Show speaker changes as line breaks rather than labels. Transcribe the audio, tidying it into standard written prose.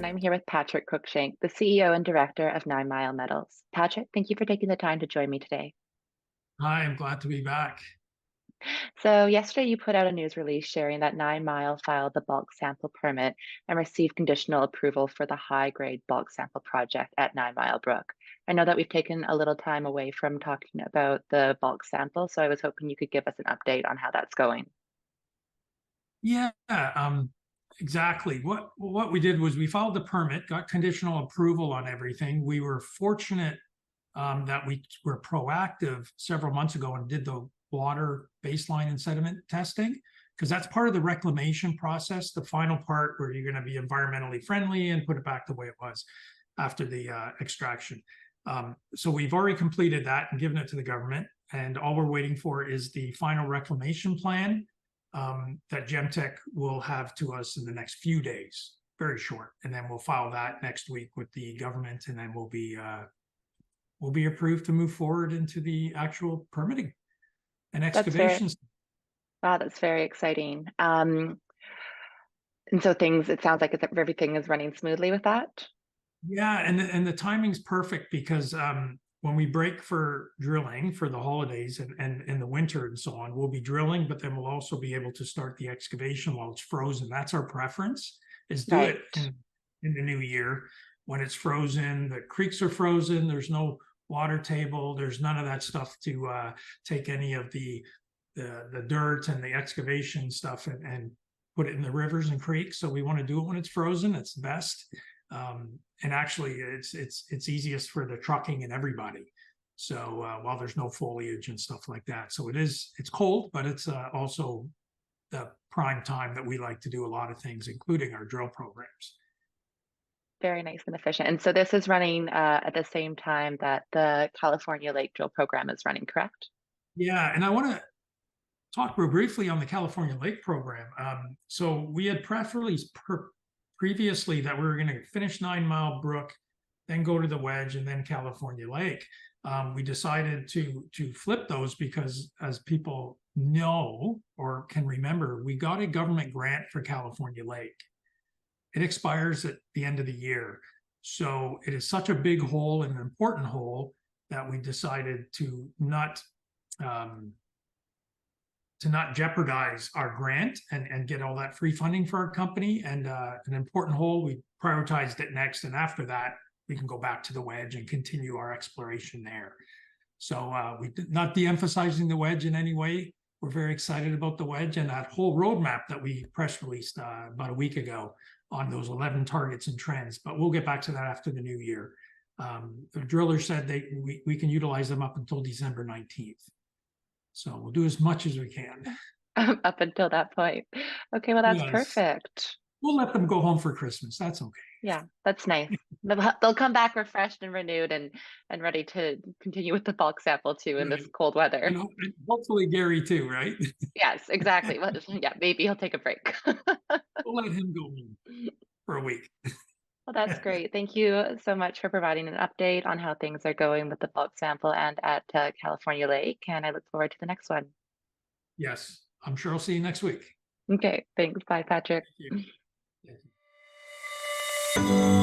and I'm here with Patrick Cruickshank, the CEO and director of 9 Mile Metals. Patrick, thank you for taking the time to join me today.
Hi, I'm glad to be back.
So, yesterday you put out a news release sharing that 9 Mile filed the bulk sample permit and received conditional approval for the high grade bulk sample project at 9 Mile Brook. I know that we've taken a little time away from talking about the bulk sample, so I was hoping you could give us an update on how that's going.
Yeah, exactly. What we did was we filed the permit, got conditional approval on everything. We were fortunate that we were proactive several months ago and did the water baseline and sediment testing because that's part of the reclamation process, the final part where you're going to be environmentally friendly and put it back the way it was after the extraction. So we've already completed that and given it to the government, and all we're waiting for is the final reclamation plan that Gemtech will have to us in the next few days, very short, and then we'll file that next week with the government, and then we'll be approved to move forward into the actual permitting and
That's very,
excavations.
wow, that's very exciting. And so it sounds like everything is running smoothly with that.
Yeah, and the timing's perfect because when we break for drilling for the holidays and in the winter and so on, we'll be drilling, but then we'll also be able to start the excavation while it's frozen. That's our preference, is do it
Right.
in the new year when it's frozen. The creeks are frozen. There's no water table. There's none of that stuff to take any of the dirt and the excavation stuff and put it in the rivers and creeks. So we want to do it when it's frozen. It's best. And actually, it's easiest for the trucking and everybody. So while there's no foliage and stuff like that, so it's cold, but it's also the prime time that we like to do a lot of things, including our drill programs.
Very nice and efficient. And so this is running at the same time that the California Lake Drill program is running, correct?
Yeah, and I want to talk real briefly on the California Lake program. So we had press release previously that we were going to finish 9 Mile Brook, then go to the Wedge, and then California Lake. We decided to flip those because, as people know or can remember, we got a government grant for California Lake. It expires at the end of the year. So it is such a big hole and an important hole that we decided to not jeopardize our grant and get all that free funding for our company. And an important hole, we prioritized it next. And after that, we can go back to the Wedge and continue our exploration there. So we did not de-emphasizing the Wedge in any way. We're very excited about the Wedge and that whole roadmap that we press released about a week ago on those 11 targets and trends. But we'll get back to that after the new year. The driller said we can utilize them up until December 19th. So we'll do as much as we can.
Up until that point. Okay, well, that's
Yes.
perfect.
We'll let them go home for Christmas. That's okay.
Yeah, that's nice. They'll come back refreshed and renewed and ready to continue with the bulk sample too in
Right.
this cold weather.
And hopefully Gary too, right?
Yes, exactly. Well, yeah, maybe he'll take a break.
We'll let him go home for a week.
Well, that's great. Thank you so much for providing an update on how things are going with the bulk sample and at California Lake. And I look forward to the next one.
Yes, I'm sure I'll see you next week.
Okay, thanks. Bye, Patrick.
Thank you. Thank you.